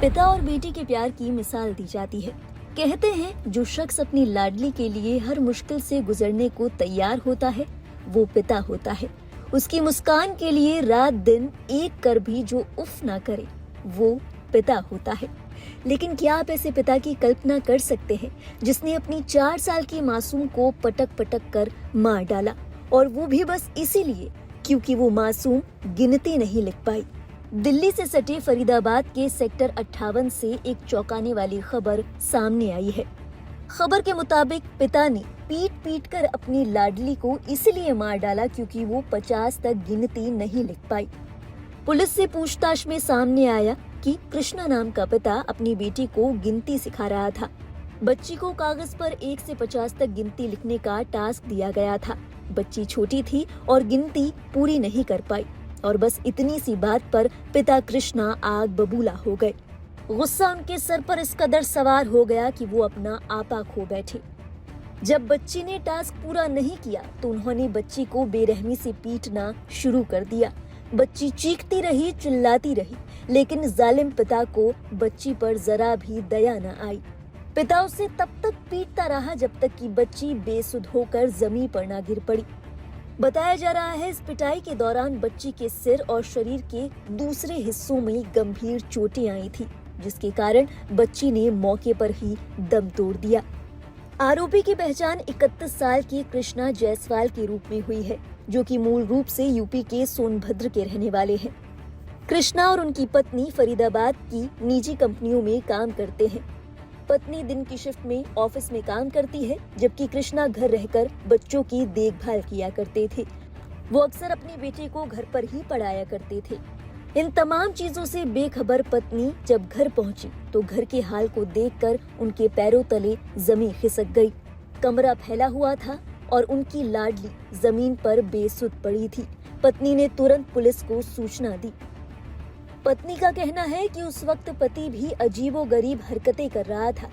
पिता और बेटी के प्यार की मिसाल दी जाती है। कहते हैं जो शख्स अपनी लाडली के लिए हर मुश्किल से गुजरने को तैयार होता है वो पिता होता है। उसकी मुस्कान के लिए रात दिन एक कर भी जो उफ ना करे वो पिता होता है। लेकिन क्या आप ऐसे पिता की कल्पना कर सकते हैं जिसने अपनी 4 साल की मासूम को पटक पटक कर मार डाला, और वो भी बस इसीलिए क्योंकि वो मासूम गिनती नहीं लिख पाई। दिल्ली से सटे फरीदाबाद के सेक्टर 58 से एक चौंकाने वाली खबर सामने आई है। खबर के मुताबिक पिता ने पीट पीट कर अपनी लाडली को इसलिए मार डाला क्योंकि वो 50 तक गिनती नहीं लिख पाई। पुलिस से पूछताछ में सामने आया कि कृष्णा नाम का पिता अपनी बेटी को गिनती सिखा रहा था। बच्ची को कागज पर 1 से 50 तक गिनती लिखने का टास्क दिया गया था। बच्ची छोटी थी और गिनती पूरी नहीं कर पाई, और बस इतनी सी बात पर पिता कृष्णा आग बबूला हो गए। गुस्सा उनके सर पर इस कदर सवार हो गया कि वो अपना आपा खो बैठे। जब बच्ची ने टास्क पूरा नहीं किया तो उन्होंने बच्ची को बेरहमी से पीटना शुरू कर दिया। बच्ची चीखती रही, चिल्लाती रही, लेकिन जालिम पिता को बच्ची पर जरा भी दया न आई। पिता उसे तब तक पीटता रहा जब तक कि बच्ची बेसुध होकर जमीन पर न गिर पड़ी। बताया जा रहा है इस पिटाई के दौरान बच्ची के सिर और शरीर के दूसरे हिस्सों में गंभीर चोटें आई थी, जिसके कारण बच्ची ने मौके पर ही दम तोड़ दिया। आरोपी की पहचान 31 साल के कृष्णा जायसवाल के रूप में हुई है, जो कि मूल रूप से यूपी के सोनभद्र के रहने वाले हैं। कृष्णा और उनकी पत्नी फरीदाबाद की निजी कंपनियों में काम करते हैं। पत्नी दिन की शिफ्ट में ऑफिस में काम करती है, जबकि कृष्णा घर रहकर बच्चों की देखभाल किया करते थे। वो अक्सर अपनी बेटी को घर पर ही पढ़ाया करते थे। इन तमाम चीजों से बेखबर पत्नी जब घर पहुंची तो घर के हाल को देखकर उनके पैरों तले जमीन खिसक गई। कमरा फैला हुआ था और उनकी लाडली जमीन पर बेसुध पड़ी थी। पत्नी ने तुरंत पुलिस को सूचना दी। पत्नी का कहना है कि उस वक्त पति भी अजीबोगरीब हरकतें कर रहा था।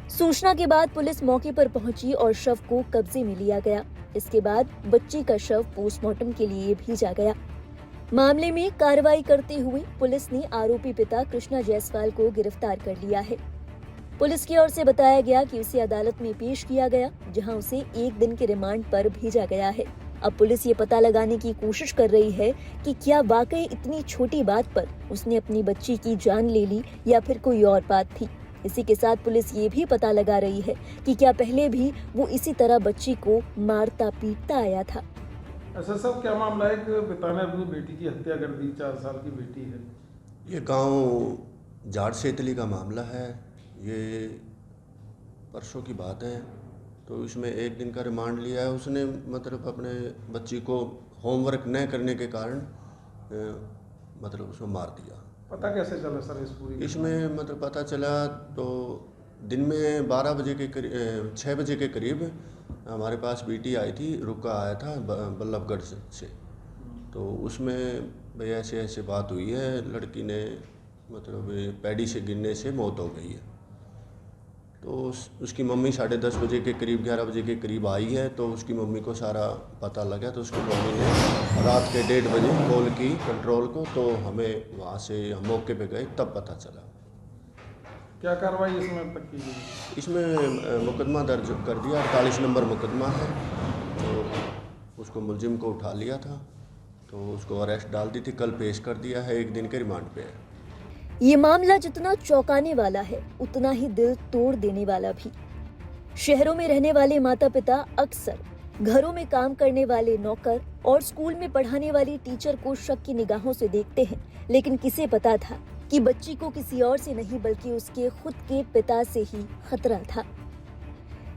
सूचना के बाद पुलिस मौके पर पहुंची और शव को कब्जे में लिया गया। इसके बाद बच्ची का शव पोस्टमार्टम के लिए भेजा गया। मामले में कार्रवाई करते हुए पुलिस ने आरोपी पिता कृष्णा जायसवाल को गिरफ्तार कर लिया है। पुलिस की ओर से बताया गया कि उसे अदालत में पेश किया गया, जहां उसे 1 दिन के रिमांड पर भेजा गया है। अब पुलिस ये पता लगाने की कोशिश कर रही है कि क्या वाकई इतनी छोटी बात पर उसने अपनी बच्ची की जान ले ली या फिर कोई और बात थी। इसी के साथ पुलिस ये भी पता लगा रही है कि क्या पहले भी वो इसी तरह बच्ची को मारता पीटता आया था। ऐसा सब क्या मामला है कि पिता ने अपनी बेटी की हत्या कर दी? 4 साल की बेटी है। ये गांव जाट सेतली का मामला है। ये परसों की बात है। तो इसमें 1 दिन का रिमांड लिया है उसने। मतलब अपने बच्ची को होमवर्क न करने के कारण मतलब उसको मार दिया। पता कैसे चला सर इस पूरी? इसमें मतलब पता चला तो दिन में 12 बजे के करीब 6 बजे के करीब हमारे पास बेटी आई थी, रुका आया था बल्लभगढ़ से। तो उसमें भाई ऐसे ऐसे बात हुई है, लड़की ने मतलब पैडी से गिरने से मौत हो गई है। तो उसकी मम्मी 10:30 बजे के करीब 11 बजे के करीब आई है। तो उसकी मम्मी को सारा पता लगा, तो उसकी मम्मी ने रात के 1:30 बजे कॉल की कंट्रोल को। तो हमें वहाँ से हम मौके पे गए, तब पता चला। क्या कार्रवाई इसमें तक की गई? इसमें मुकदमा दर्ज कर दिया, 48 नंबर मुकदमा है। तो उसको मुलजिम को उठा लिया था, तो उसको अरेस्ट डाल दी थी। कल पेश कर दिया है, 1 दिन के रिमांड पे है। ये मामला जितना चौंकाने वाला है उतना ही दिल तोड़ देने वाला भी। शहरों में रहने वाले माता पिता अक्सर घरों में काम करने वाले नौकर और स्कूल में पढ़ाने वाली टीचर को शक की निगाहों से देखते हैं, लेकिन किसे पता था कि बच्ची को किसी और से नहीं बल्कि उसके खुद के पिता से ही खतरा था।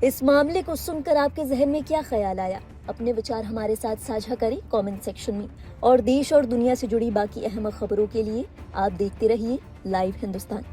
इस मामले को सुनकर आपके जहन में क्या ख्याल आया? अपने विचार हमारे साथ साझा करें कमेंट सेक्शन में। और देश और दुनिया से जुड़ी बाकी अहम खबरों के लिए आप देखते रहिए लाइव हिंदुस्तान।